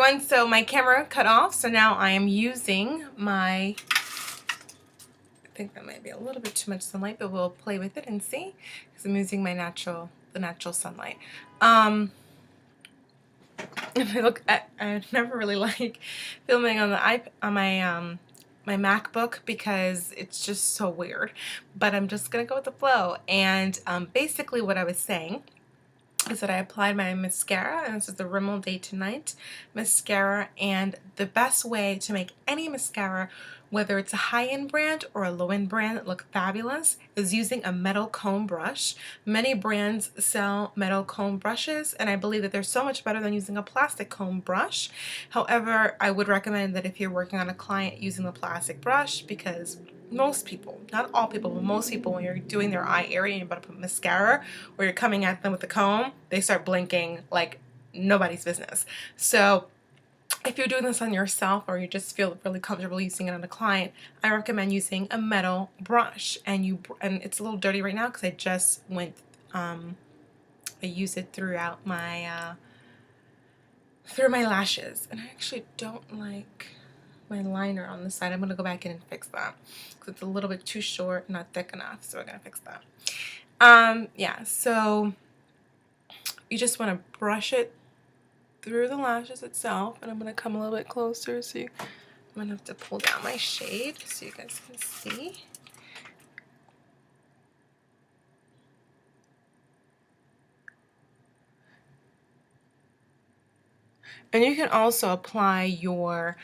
everyone, so my camera cut off, so now I am using my, I think that might be a little bit too much sunlight, but we'll play with it and see, because I'm using my the natural sunlight. If I look at, I never really like filming on the on my MacBook because it's just so weird, but I'm just gonna go with the flow. And basically what I was saying is that I applied my mascara, and this is the Rimmel Day to Night mascara, and the best way to make any mascara, whether it's a high-end brand or a low-end brand that look fabulous, is using a metal comb brush. Many brands sell metal comb brushes, and I believe that they're so much better than using a plastic comb brush. However, I would recommend that if you're working on a client, using the plastic brush, because most people, not all people, but most people, when you're doing their eye area and you're about to put mascara, or you're coming at them with the comb, they start blinking like nobody's business. So if you're doing this on yourself, or you just feel really comfortable using it on a client, I recommend using a metal brush. And it's a little dirty right now because I just went, I use it throughout my through my lashes, and I actually don't like my liner on the side. I'm going to go back in and fix that because it's a little bit too short, not thick enough, so we're going to fix that. Yeah, so you just want to brush it through the lashes itself, and I'm going to come a little bit closer, so I'm going to have to pull down my shade so you guys can see. And you can also apply your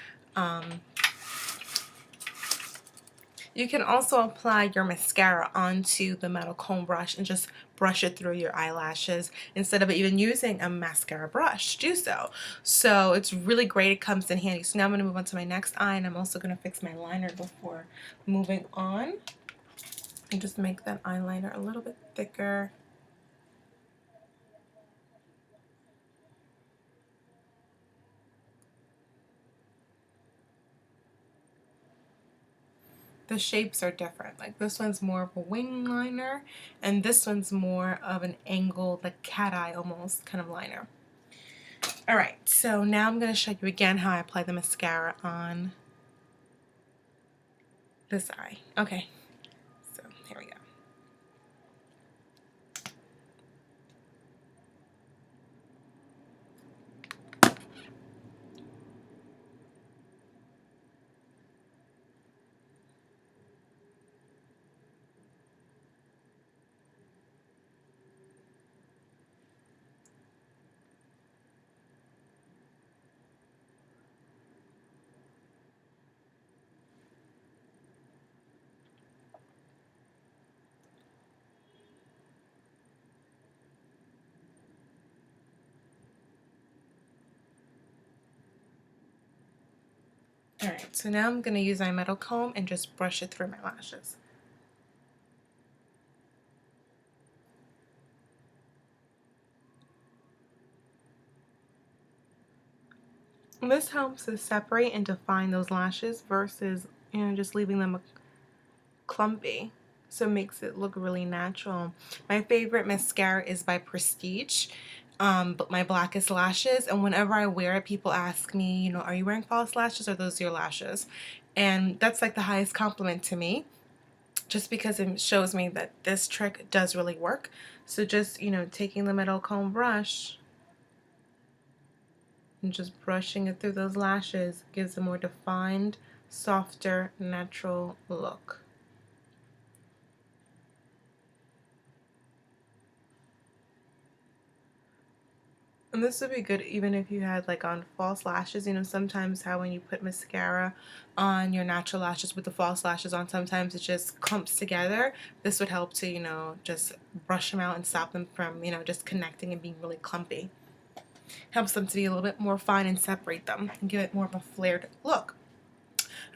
mascara onto the metal comb brush and just brush it through your eyelashes instead of even using a mascara brush. Do so. So it's really great. It comes in handy. So now I'm going to move on to my next eye, and I'm also going to fix my liner before moving on. And just make that eyeliner a little bit thicker. The shapes are different. Like this one's more of a wing liner, and this one's more of an angled, like cat eye almost kind of liner. Alright, so now I'm going to show you again how I apply the mascara on this eye. Okay, so here we go. Alright, so now I'm going to use my metal comb and just brush it through my lashes. And this helps to separate and define those lashes versus, just leaving them clumpy. So it makes it look really natural. My favorite mascara is by Prestige, but my blackest lashes, and whenever I wear it, people ask me, are you wearing false lashes, or are those your lashes? And that's like the highest compliment to me, just because it shows me that this trick does really work. So just, taking the metal comb brush and just brushing it through those lashes gives a more defined, softer, natural look. And this would be good even if you had like on false lashes. Sometimes how when you put mascara on your natural lashes with the false lashes on, sometimes it just clumps together. This would help to, just brush them out and stop them from, just connecting and being really clumpy. Helps them to be a little bit more fine and separate them and give it more of a flared look.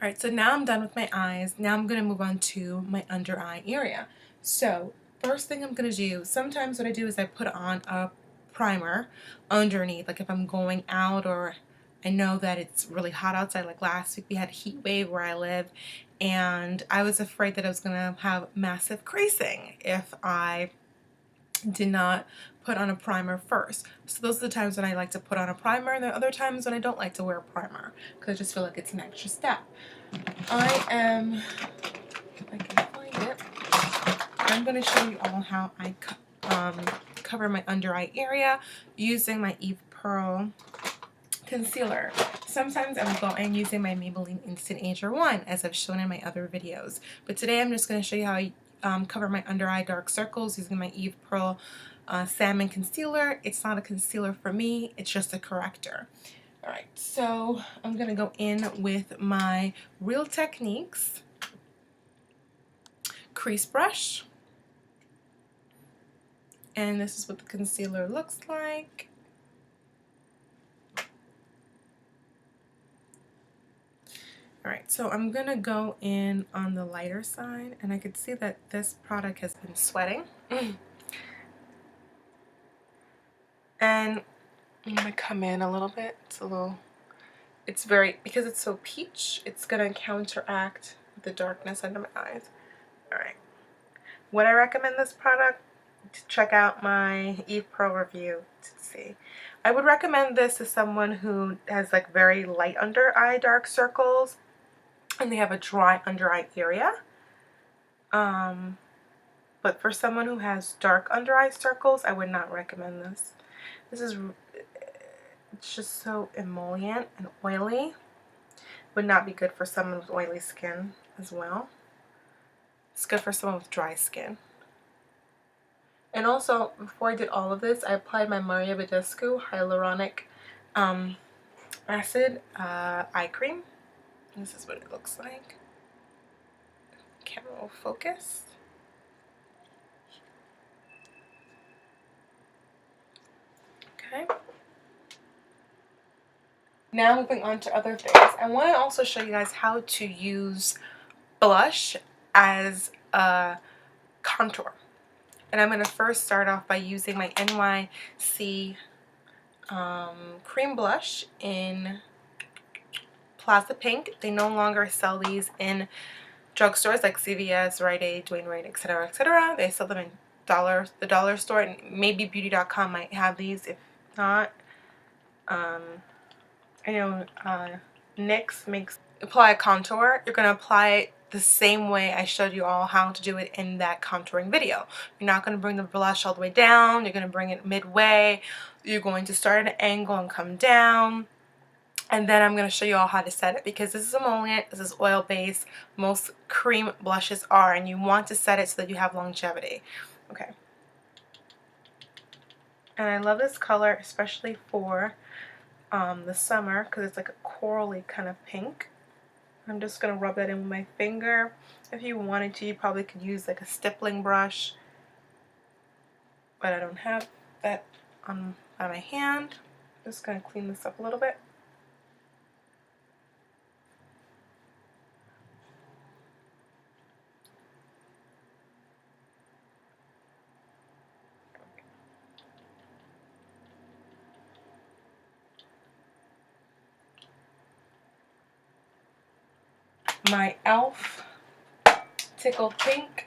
Alright, so now I'm done with my eyes. Now I'm going to move on to my under eye area. So first thing I'm going to do, sometimes what I do is I put on a primer underneath, like if I'm going out or I know that it's really hot outside. Like last week we had a heat wave where I live, and I was afraid that I was going to have massive creasing if I did not put on a primer first. So those are the times when I like to put on a primer, and there are other times when I don't like to wear a primer because I just feel like it's an extra step. I am, if I can find it, I'm going to show you all how I cover my under eye area using my Eve Pearl concealer. Sometimes I'm going using my Maybelline Instant Ager 1, as I've shown in my other videos. But today I'm just going to show you how I cover my under eye dark circles using my Eve Pearl Salmon Concealer. It's not a concealer for me, it's just a corrector. Alright, so I'm going to go in with my Real Techniques crease brush. And this is what the concealer looks like. Alright, so I'm going to go in on the lighter side, and I could see that this product has been sweating. And I'm going to come in a little bit. It's very, because it's so peach, it's going to counteract the darkness under my eyes. Alright. Would I recommend this product? To check out my Eve Pearl review to see. I would recommend this to someone who has like very light under eye dark circles and they have a dry under eye area. But for someone who has dark under eye circles, I would not recommend this. It's just so emollient and oily. Would not be good for someone with oily skin as well. It's good for someone with dry skin. And also, before I did all of this, I applied my Maria Badescu Hyaluronic Acid eye cream. This is what it looks like. Camera will focus. Okay. Now moving on to other things. I want to also show you guys how to use blush as a contour. And I'm going to first start off by using my NYC cream blush in Plaza Pink. They no longer sell these in drugstores like CVS, Rite Aid, Dwayne Reed, etc., etc. They sell them in the dollar store, and maybe beauty.com might have these. If not, I know NYX makes apply a contour. You're going to apply it the same way I showed you all how to do it in that contouring video. You're not going to bring the blush all the way down. You're going to bring it midway. You're going to start at an angle and come down. And then I'm going to show you all how to set it, because this is emollient, this is oil based, most cream blushes are, and you want to set it so that you have longevity. Okay. And I love this color, especially for the summer, because it's like a corally kind of pink. I'm just going to rub that in with my finger. If you wanted to, you probably could use like a stippling brush, but I don't have that on my hand. I'm just going to clean this up a little bit. My e.l.f. Tickled Pink,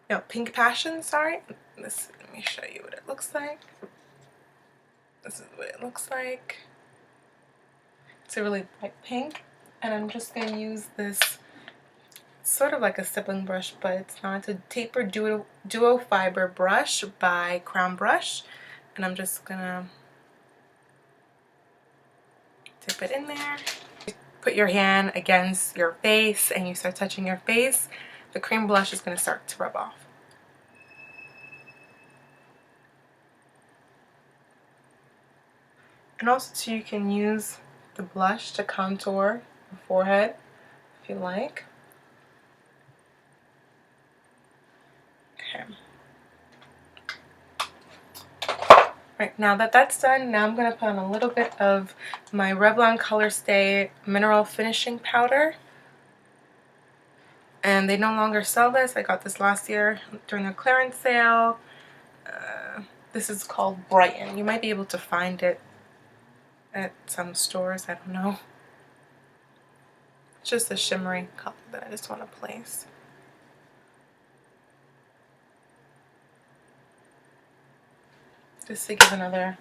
no, Pink Passion, sorry. Let me show you what it looks like. This is what it looks like. It's a really bright pink, and I'm just going to use this sort of like a stippling brush, but it's not. It's a taper duo fiber brush by Crown Brush, and I'm just going to dip it in there. Put your hand against your face and you start touching your face, the cream blush is going to start to rub off. And also too, you can use the blush to contour your forehead if you like. Okay. Right, now that that's done, now I'm going to put on a little bit of my Revlon Color Stay Mineral Finishing Powder. And they no longer sell this. I got this last year during a clearance sale. This is called Brighten. You might be able to find it at some stores, I don't know. It's just a shimmery color that I just want to place. just to give another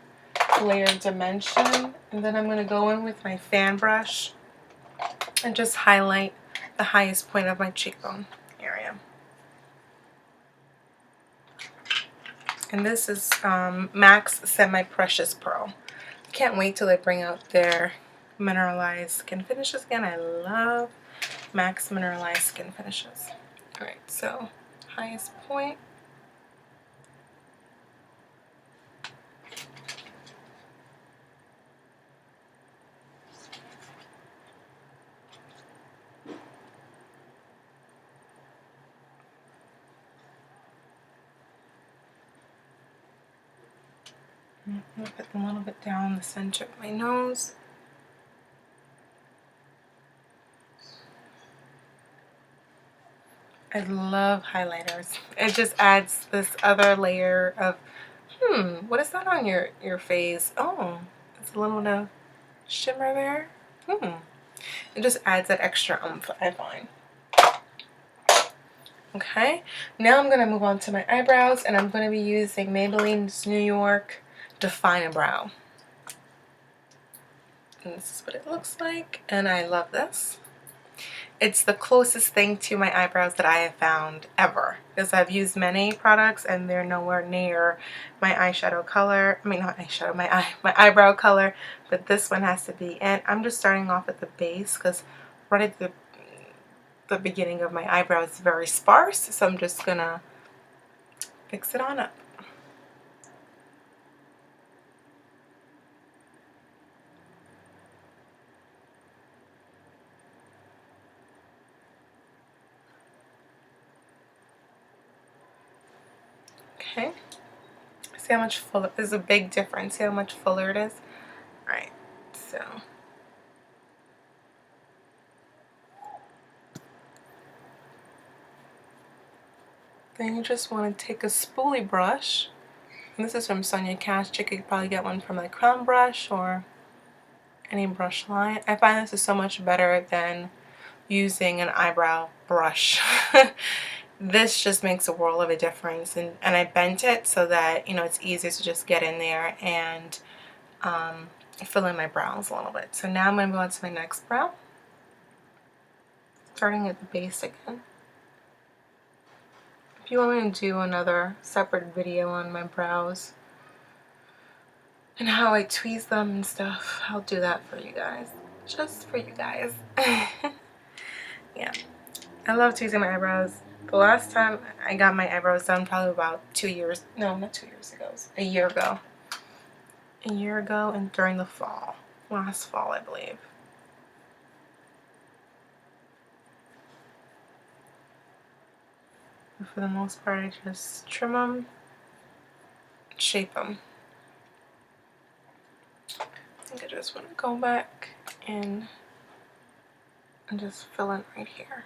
layer of dimension. And then I'm going to go in with my fan brush and just highlight the highest point of my cheekbone area. And this is MAC's Semi-Precious Pearl. Can't wait till they bring out their mineralized skin finishes again. I love MAC's mineralized skin finishes. Alright, so highest point. I'm going to put them a little bit down the center of my nose. I love highlighters. It just adds this other layer of, what is that on your face? Oh, it's a little bit of shimmer there. It just adds that extra oomph, I find. Okay, now I'm going to move on to my eyebrows, and I'm going to be using Maybelline's New York Define a Brow. And this is what it looks like, and I love this. It's the closest thing to my eyebrows that I have found ever, because I've used many products and they're nowhere near my eyeshadow color. I mean, not eyeshadow, my eyebrow color, but this one has to be. And I'm just starting off at the base because right at the beginning of my eyebrow is very sparse, so I'm just gonna fix it on up. Okay, see how much fuller? There's a big difference. See how much fuller it is? Alright, so then you just want to take a spoolie brush. And this is from Sonia Cash. You could probably get one from like Crown Brush or any brush line. I find this is so much better than using an eyebrow brush. This just makes a world of a difference. And I bent it so that, you know, it's easier to just get in there and fill in my brows a little bit. So now I'm going to go on to my next brow. Starting at the base again. If you want me to do another separate video on my brows and how I tweeze them and stuff, I'll do that for you guys. Just for you guys. Yeah. I love tweezing my eyebrows. The last time I got my eyebrows done, probably about 2 years. No, not 2 years ago. It was a year ago. A year ago and during the fall. Last fall, I believe. And for the most part, I just trim them, shape them. I think I just want to go back in and just fill in right here.